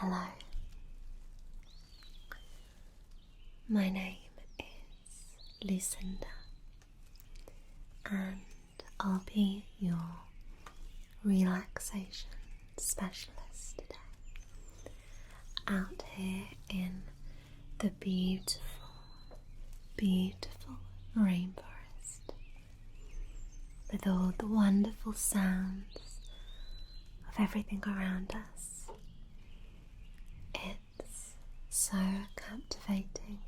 Hello, my name is Lucinda and I'll be your relaxation specialist today out here in the beautiful, beautiful rainforest with all the wonderful sounds of everything around us. It's so captivating,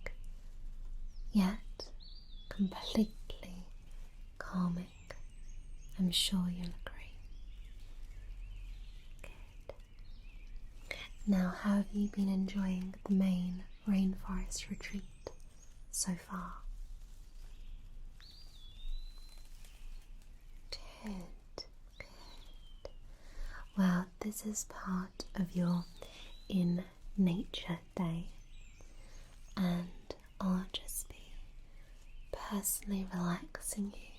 yet completely calming. I'm sure you'll agree. Good. Now, how have you been enjoying the main rainforest retreat so far? Good, good. Well, this is part of your In Nature Day, and I'll just be personally relaxing you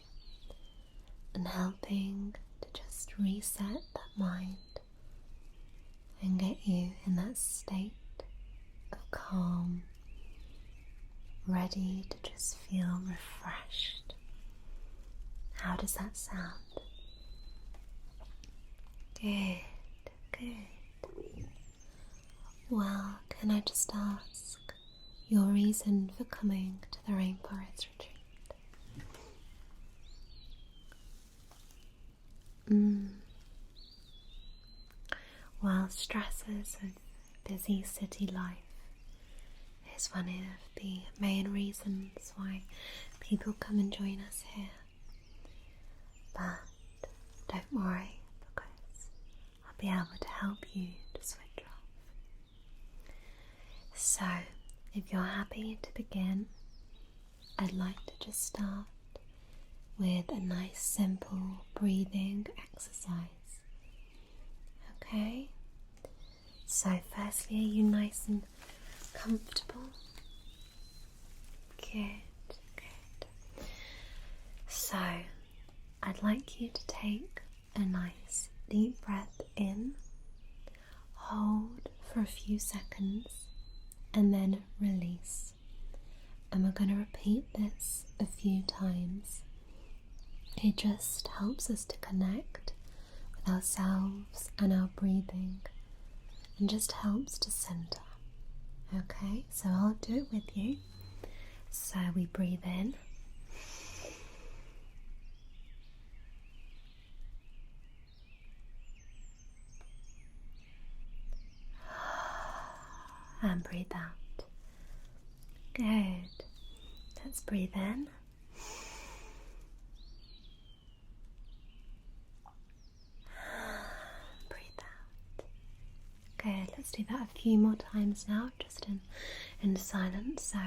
and helping to just reset that mind and get you in that state of calm, ready to just feel refreshed. How does that sound? Good, good. Well, can I just ask your reason for coming to the Rainforest Retreat? Well, stresses of busy city life is one of the main reasons why people come and join us here. But don't worry, because I'll be able to help you to switch off. So, if you're happy to begin, I'd like to just start with a nice simple breathing exercise. Okay? So firstly, are you nice and comfortable? Good, good. So, I'd like you to take a nice deep breath in, hold for a few seconds, and then release. And we're going to repeat this a few times. It just helps us to connect with ourselves and our breathing, and just helps to center. Okay, so I'll do it with you. So we breathe in, and breathe out. Good. Let's breathe in. Breathe out. Good. Let's do that a few more times now, just in silence. So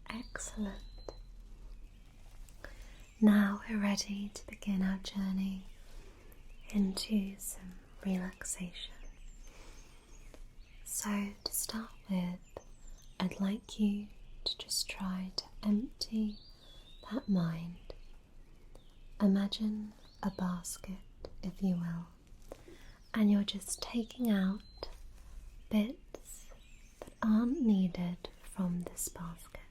excellent. Now we're ready to begin our journey into some relaxation. So to start with, I'd like you to just try to empty that mind. Imagine a basket, if you will, and you're just taking out bits that aren't needed from this basket,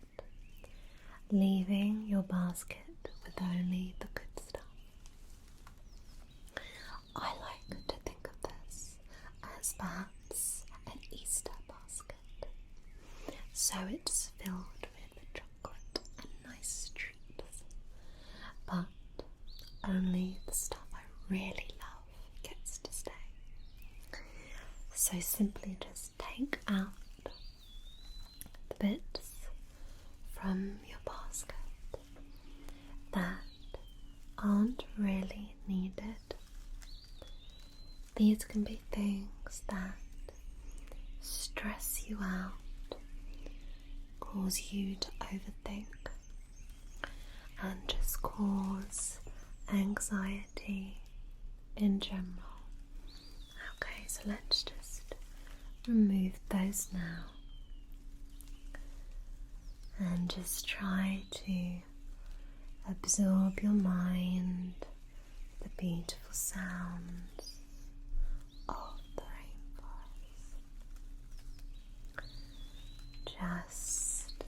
leaving your basket with only the good stuff. I like to think of this as perhaps an Easter basket. So it's filled with chocolate and nice treats, but only the stuff I really love gets to stay. So simply just take out the bits from your basket that aren't really needed These can be things that stress you out, cause you to overthink, and just cause anxiety in general. Okay, so let's just remove those now and just try to absorb your mind with the beautiful sounds of the rainforest. Just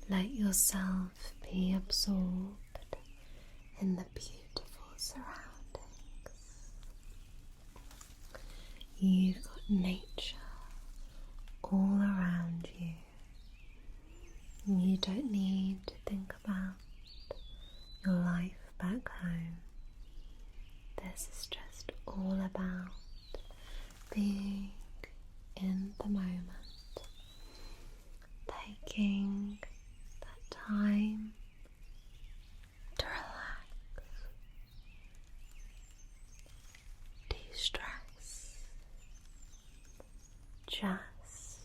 let yourself be absorbed in the beautiful surroundings. You've got nature all around you. You don't need to think about your life back home. This is just all about being in the moment, taking that time to relax, de-stress, just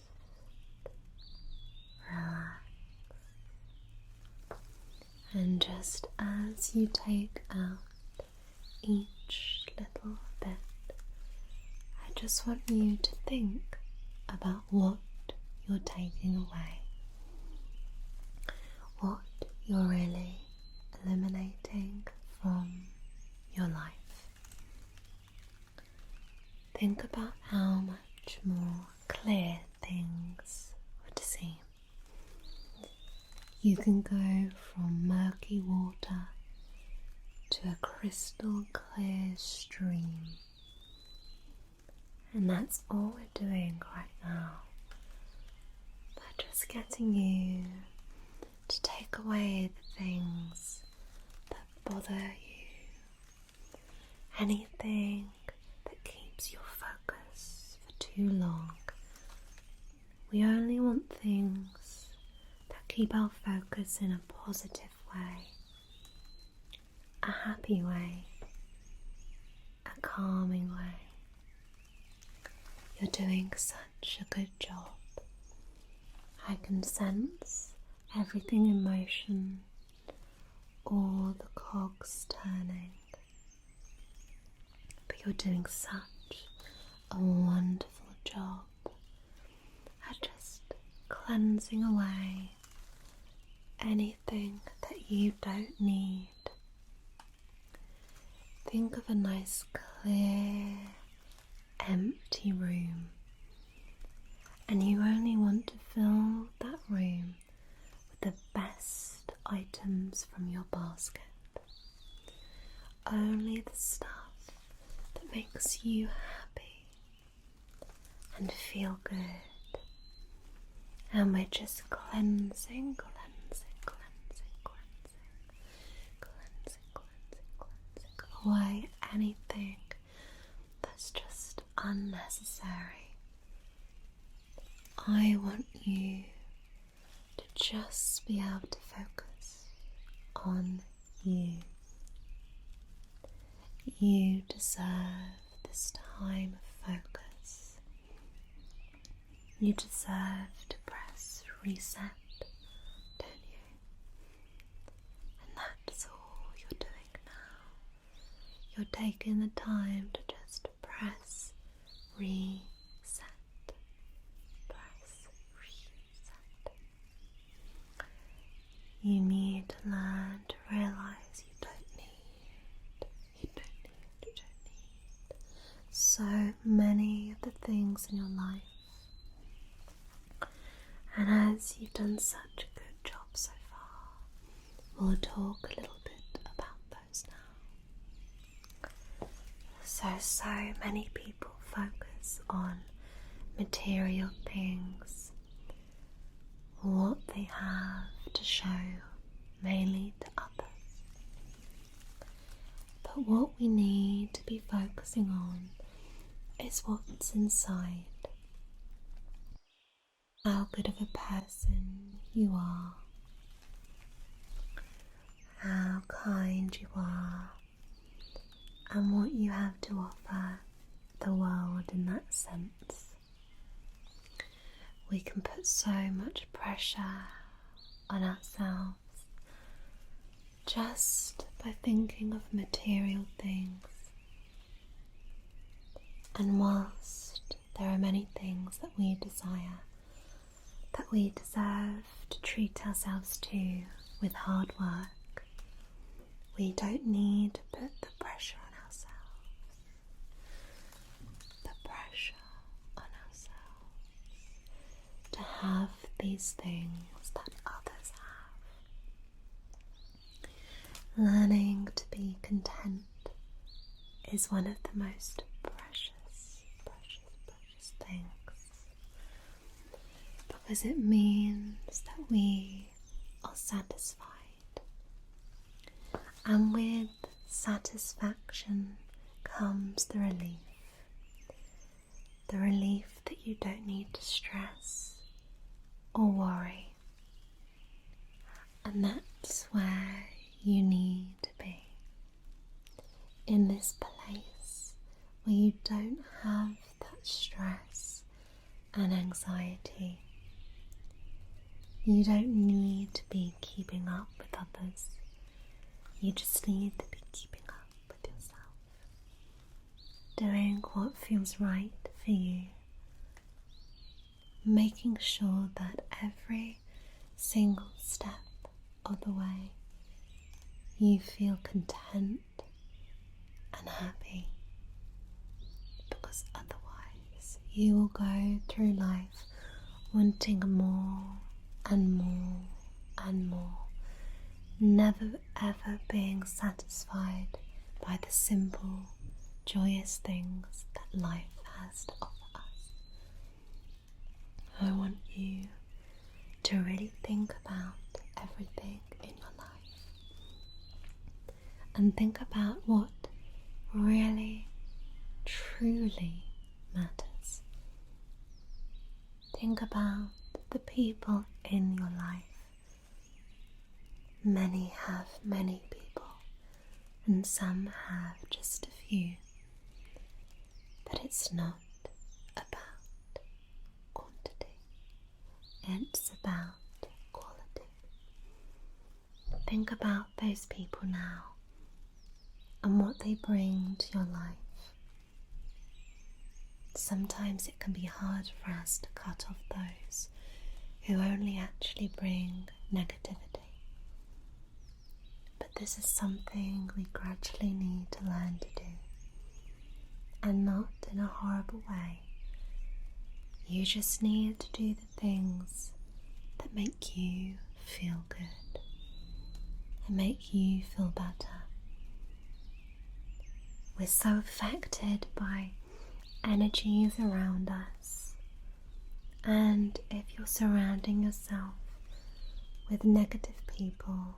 relax. And just as you take out each little bit, I just want you to think about what you're taking away, what you're really eliminating from your life. Think about how much more clear things would seem. You can go from murky water to a crystal clear stream. And that's all we're doing right now. By just getting you to take away the things that bother you. Anything that keeps your focus for too long. We only want things keep our focus in a positive way, a happy way, a calming way. You're doing such a good job. I can sense everything in motion, all the cogs turning. But you're doing such a wonderful job at just cleansing away anything that you don't need. Think of a nice clear empty room, and you only want to fill that room with the best items from your basket. Only the stuff that makes you happy and feel good. And we're just cleansing away anything that's just unnecessary. I want you to just be able to focus on you. You deserve this time of focus. You deserve to press reset, don't you? And that's all you're doing now. You're taking the time to just press reset. Press reset. You need to learn to realize you don't need so many of the things in your life. And as you've done such a good job so far, we'll talk a little bit about those now. So many people focus on material things, what they have to show mainly to others. But what we need to be focusing on is what's inside. How good of a person you are, how kind you are, and what you have to offer the world in that sense. We can put so much pressure on ourselves just by thinking of material things. And whilst there are many things that we desire, that we deserve to treat ourselves to with hard work, we don't need to put the pressure on ourselves. The pressure on ourselves to have these things that others have. Learning to be content is one of the most precious things, because it means that we are satisfied, and with satisfaction comes the relief that you don't need to stress or worry, and that's where you need to be, in this place where you don't have that stress and anxiety. You don't need to be keeping up with others. You just need to be keeping up with yourself, doing what feels right for you, making sure that every single step of the way you feel content and happy, because otherwise you will go through life wanting more and more and more, never ever being satisfied by the simple, joyous things that life has to offer us. I want you to really think about everything in your life and think about what really, truly matters. Think about the people in your life. Many have many people, and some have just a few. But it's not about quantity, it's about quality. Think about those people now and what they bring to your life. Sometimes it can be hard for us to cut off those who only actually bring negativity. But this is something we gradually need to learn to do, and not in a horrible way. You just need to do the things that make you feel good and make you feel better. We're so affected by energies around us, and if you're surrounding yourself with negative people,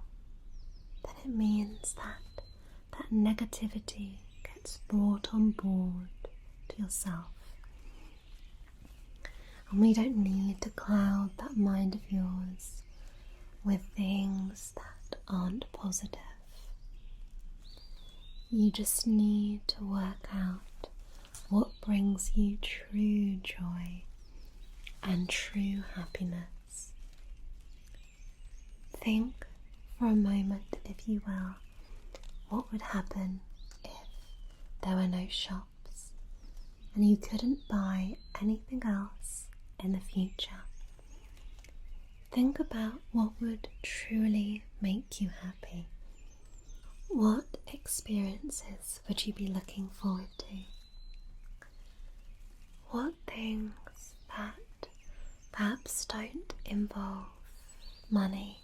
then it means that that negativity gets brought on board to yourself. And we don't need to cloud that mind of yours with things that aren't positive. You just need to work out what brings you true joy and true happiness. Think for a moment, if you will, what would happen if there were no shops and you couldn't buy anything else in the future. Think about what would truly make you happy. What experiences would you be looking forward to? What things that perhaps don't involve money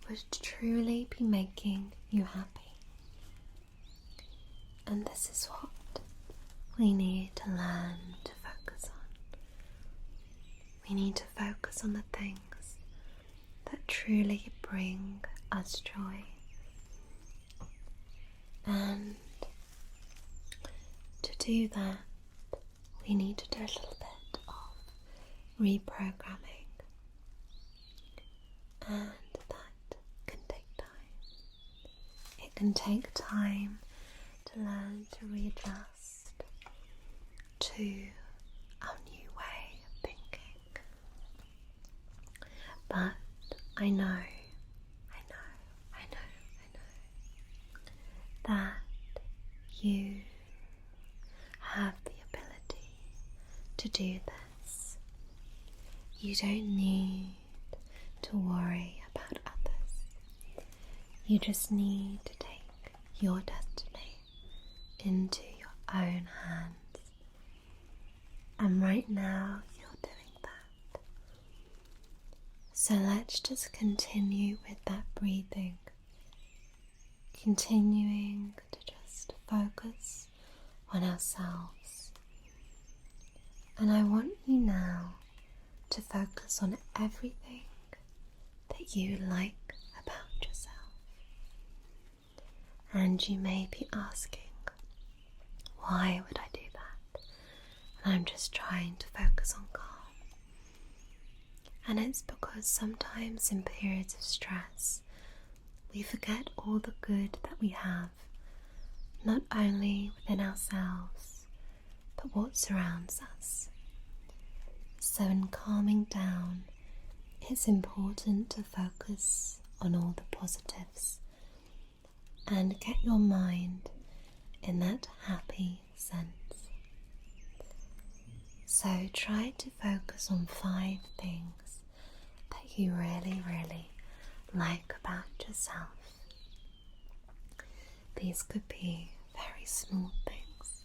would truly be making you happy? And this is what we need to learn to focus on. We need to focus on the things that truly bring us joy. And to do that, we need to do a little bit of reprogramming, and that can take time. It can take time to learn to readjust to our new way of thinking. But I know that you have the ability to do this. You don't need to worry about others. You just need to take your destiny into your own hands. And right now you're doing that. So let's just continue with that breathing. Continuing to just focus on ourselves. And I want you now to focus on everything that you like about yourself. And you may be asking, why would I do that? And I'm just trying to focus on calm. And it's because sometimes in periods of stress, we forget all the good that we have, not only within ourselves, but what surrounds us. So in calming down, it's important to focus on all the positives and get your mind in that happy sense. So try to focus on 5 things that you really like about yourself. These could be very small things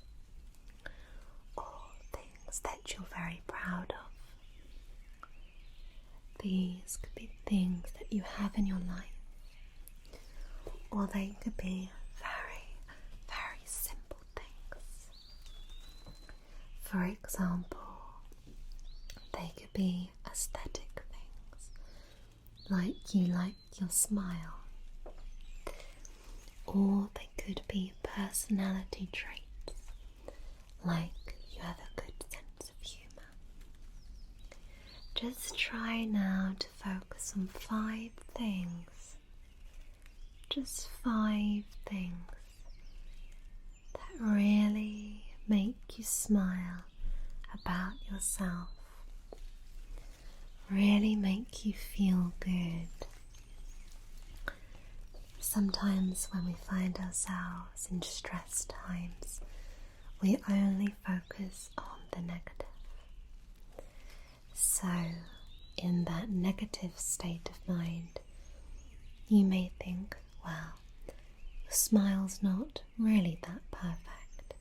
or things that you're very proud of. These could be things that you have in your life, or they could be very simple things. For example, they could be aesthetic things, like you like your smile, or they could be personality traits, like you have a good sense of humour. Just try now to focus on 5 things, just 5 things that really make you smile about yourself, really make you feel good. Sometimes when we find ourselves in stress times, we only focus on the negative. So, in that negative state of mind, you may think, well, your smile's not really that perfect.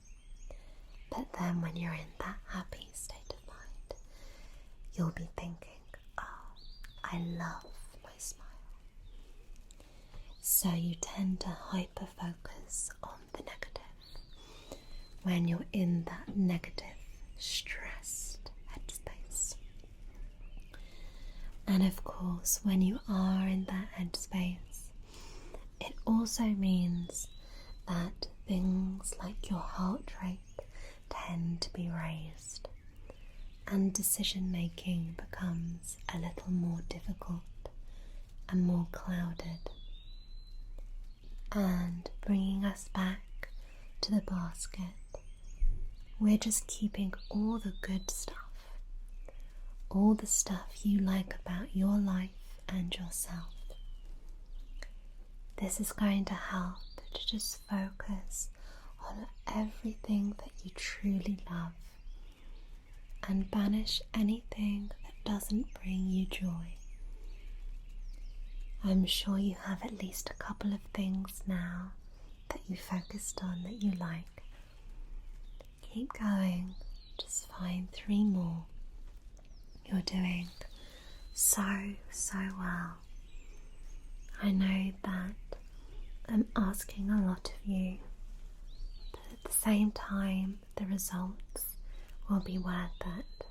But then when you're in that happy state of mind, you'll be thinking, oh, I love my smile. So you tend to hyper-focus on the negative when you're in that negative, stressed headspace. And of course, when you are in that headspace, it also means that things like your heart rate tend to be raised, and decision making becomes a little more difficult and more clouded. And bringing us back to the basket, we're just keeping all the good stuff, all the stuff you like about your life and yourself. This is going to help to just focus on everything that you truly love and banish anything that doesn't bring you joy. I'm sure you have at least a couple of things now that you focused on that you like. Keep going, just find 3 more. You're doing so well. I know that I'm asking a lot of you, but at the same time the results will be worth it.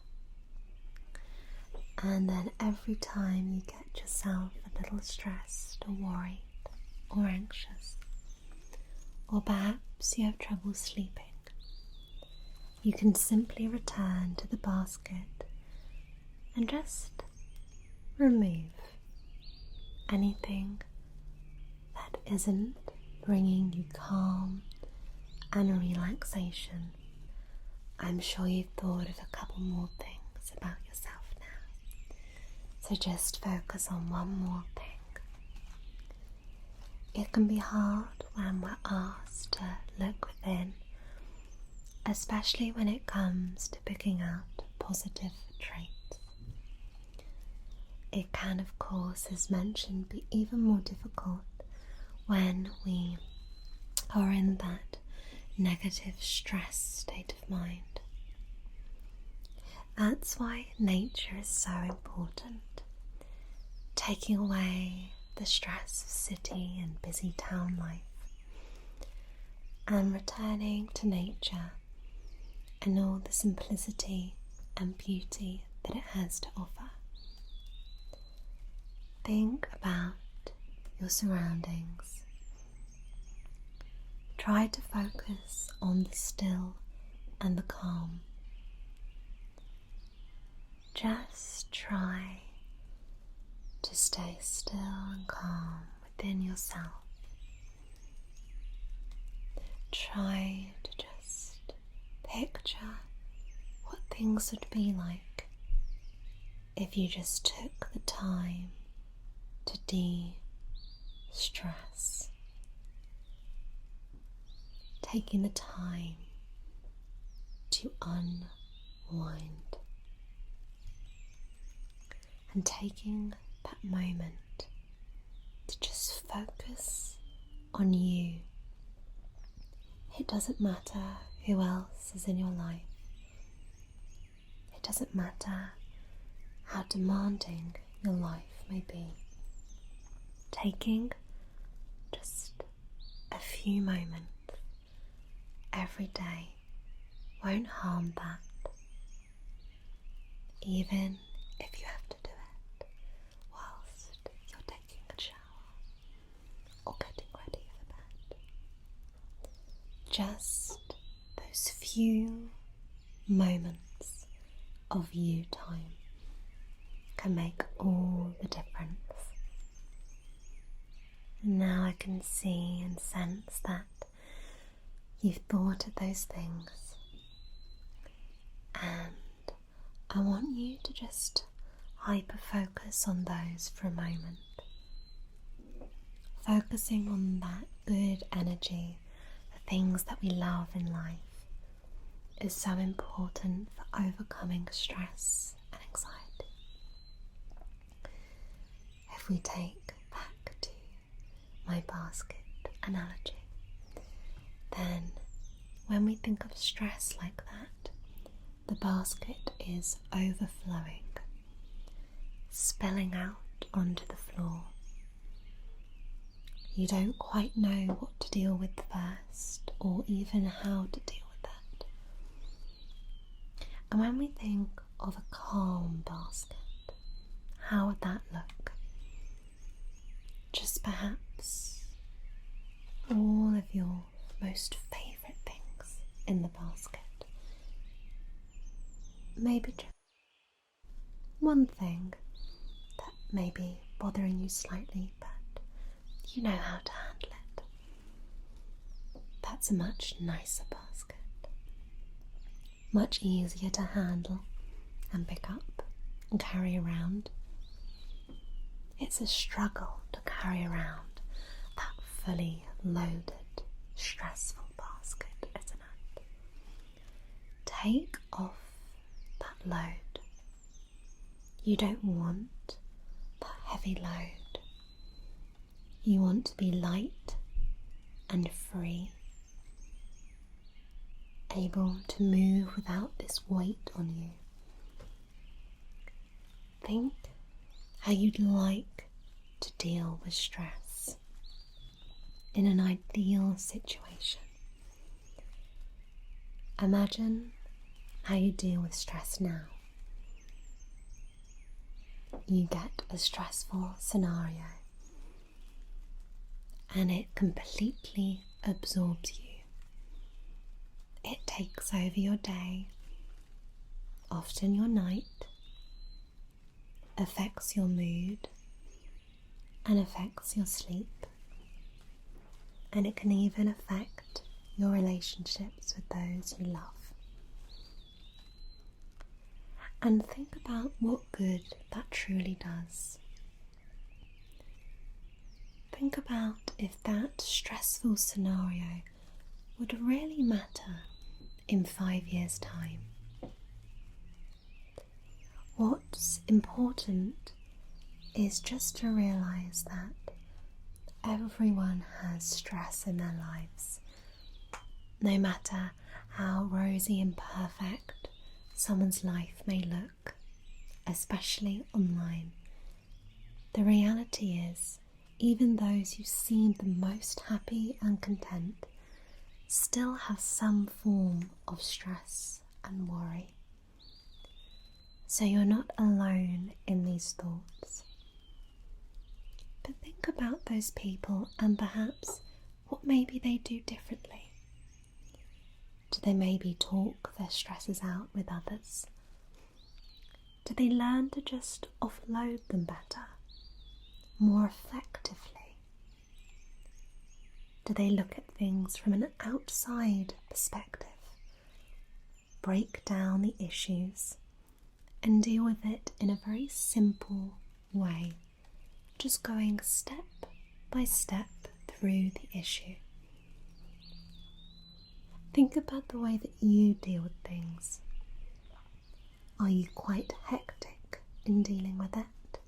And then every time you get yourself a little stressed or worried or anxious, or perhaps you have trouble sleeping, you can simply return to the basket and just remove anything that isn't bringing you calm and relaxation I'm sure you've thought of a couple more things about yourself now. So just focus on one more thing. It can be hard when we're asked to look within, especially when it comes to picking out positive traits. It can, of course, as mentioned, be even more difficult when we are in that negative stress state of mind. That's why nature is so important. Taking away the stress of city and busy town life and returning to nature and all the simplicity and beauty that it has to offer. Think about your surroundings. Try to focus on the still and the calm. Just try to stay still and calm within yourself. Try to just picture what things would be like if you just took the time to de-stress. Taking the time to unwind. And taking that moment to just focus on you. It doesn't matter who else is in your life. It doesn't matter how demanding your life may be. Taking just a few moments every day won't harm that, even if you have to do it whilst you're taking a shower or getting ready for bed. Just those few moments of you time can make all the difference. Now I can see and sense that you've thought of those things, and I want you to just hyper-focus on those for a moment. Focusing on that good energy, the things that we love in life, is so important for overcoming stress and anxiety. If we take back to my basket analogy, then when we think of stress like that, the basket is overflowing, spilling out onto the floor. You don't quite know what to deal with first, or even how to deal with that. And when we think of a calm basket, how would that look? Just perhaps all of your most favourite things in the basket. Maybe just one thing that may be bothering you slightly, but you know how to handle it. That's a much nicer basket. Much easier to handle and pick up and carry around. It's a struggle to carry around that fully loaded, stressful basket, isn't it? Take off that load. You don't want that heavy load. You want to be light and free, able to move without this weight on you. Think how you'd like to deal with stress in an ideal situation. Imagine how you deal with stress now. You get a stressful scenario and it completely absorbs you. It takes over your day, often your night, affects your mood and affects your sleep, and it can even affect your relationships with those you love. and think about what good that truly does. Think about if that stressful scenario would really matter in 5 years' time. What's important is just to realise that everyone has stress in their lives. No matter how rosy and perfect someone's life may look, especially online, the reality is even those who seem the most happy and content still have some form of stress and worry. So you're not alone in these thoughts. But think about those people and perhaps what maybe they do differently. Do they maybe talk their stresses out with others? Do they learn to just offload them better, more effectively? Do they look at things from an outside perspective, break down the issues, and deal with it in a very simple way, just going step by step through the issue? Think about the way that you deal with things. Are you quite hectic in dealing with it?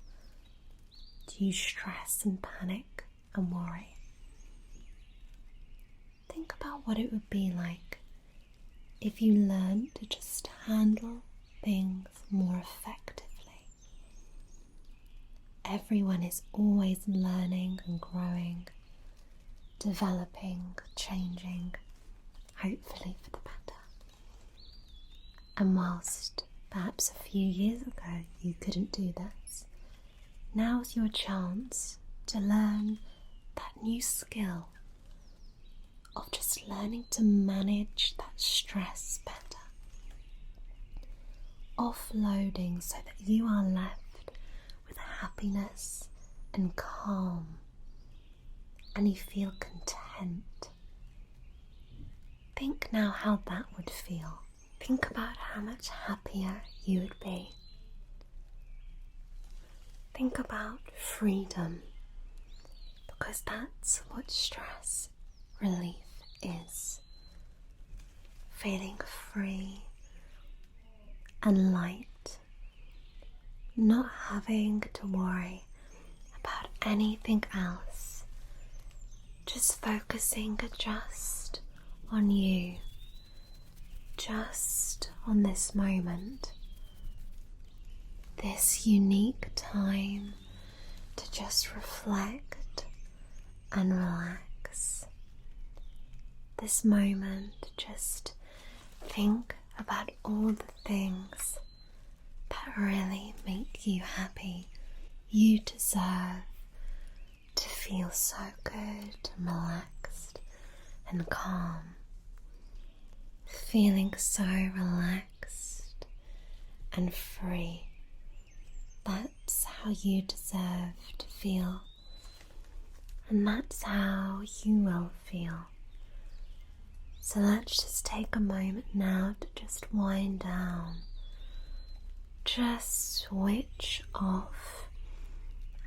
Do you stress and panic and worry? Think about what it would be like if you learned to just handle things more effectively. Everyone is always learning and growing, developing, changing, hopefully for the better. And whilst perhaps a few years ago you couldn't do this, now's your chance to learn that new skill of just learning to manage that stress better. Offloading so that you are left with happiness and calm, and you feel content. Think now how that would feel. Think about how much happier you would be. Think about freedom, because that's what stress relief is. Feeling free and light, not having to worry about anything else, just focusing just on you, just on this moment, this unique time to just reflect and relax. This moment, just think about all the things that really make you happy. You deserve to feel so good and relaxed and calm. Feeling so relaxed and free. That's how you deserve to feel. And that's how you will feel. So let's just take a moment now to just wind down. Just switch off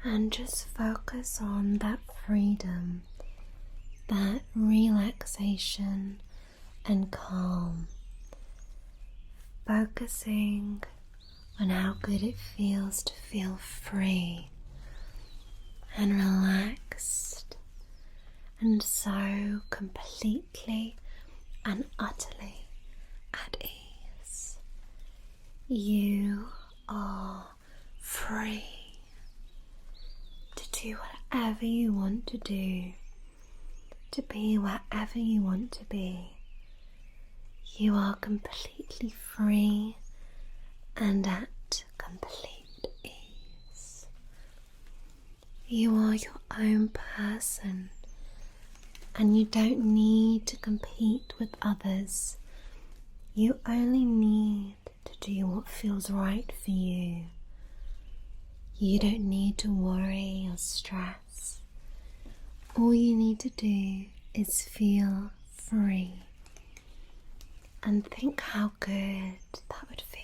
and just focus on that freedom, that relaxation and calm. Focusing on how good it feels to feel free and relaxed and so completely and utterly at ease. You are free to do whatever you want to do, to be wherever you want to be. You are completely free and at complete ease. You are your own person, and you don't need to compete with others. You only need to do what feels right for you. You don't need to worry or stress. All you need to do is feel free. And think how good that would feel.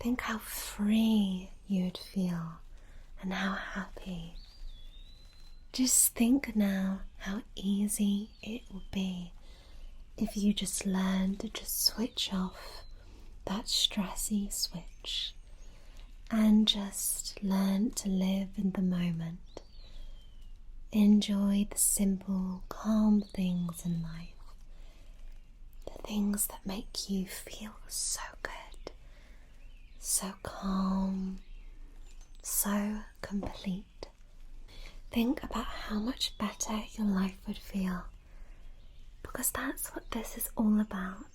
Think how free you'd feel and how happy. Just think now how easy it would be if you just learned to just switch off that stressy switch and just learn to live in the moment. Enjoy the simple, calm things in life. The things that make you feel so good, so calm, so complete. Think about how much better your life would feel, because that's what this is all about.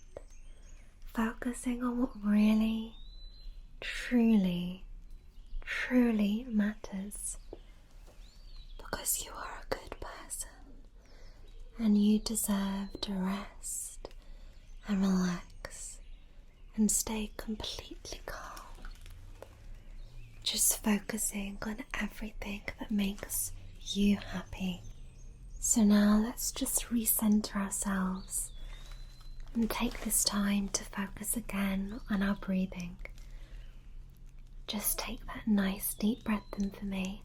Focusing on what really, truly matters. Because you are a good person and you deserve to rest and relax and stay completely calm. Just focusing on everything that makes you happy. So now let's just recenter ourselves and take this time to focus again on our breathing. Just take that nice deep breath in for me.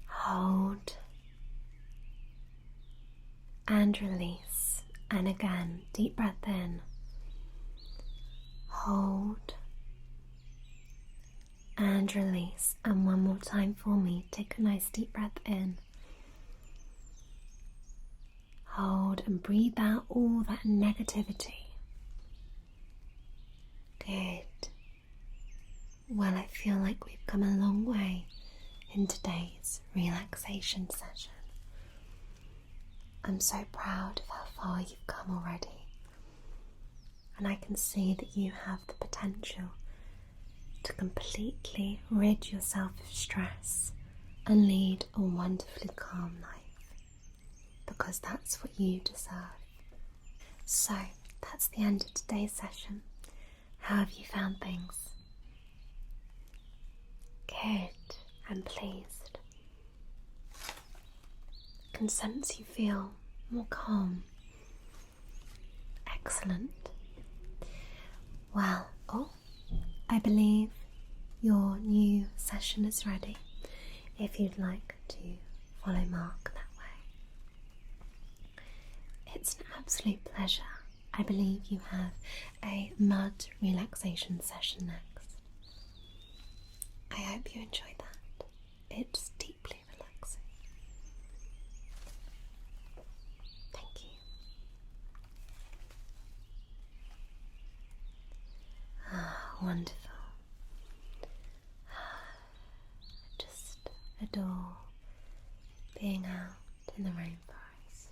Hold and release, and again, deep breath in. Hold and release, and one more time for me. Take a nice deep breath in. Hold and breathe out all that negativity. Good. Well, I feel like we've come a long way in today's relaxation session. I'm so proud of how far you've come already, and I can see that you have the potential to completely rid yourself of stress and lead a wonderfully calm life, because that's what you deserve. So that's the end of today's session. How have you found things? Good. I'm pleased. I can sense you feel more calm. Excellent. Well, I believe your new session is ready, if you'd like to follow Mark that way. It's an absolute pleasure. I believe you have a mud relaxation session next. I hope you enjoy that. It's deeply relaxing. Thank you. Wonderful. I just adore being out in the rainforest.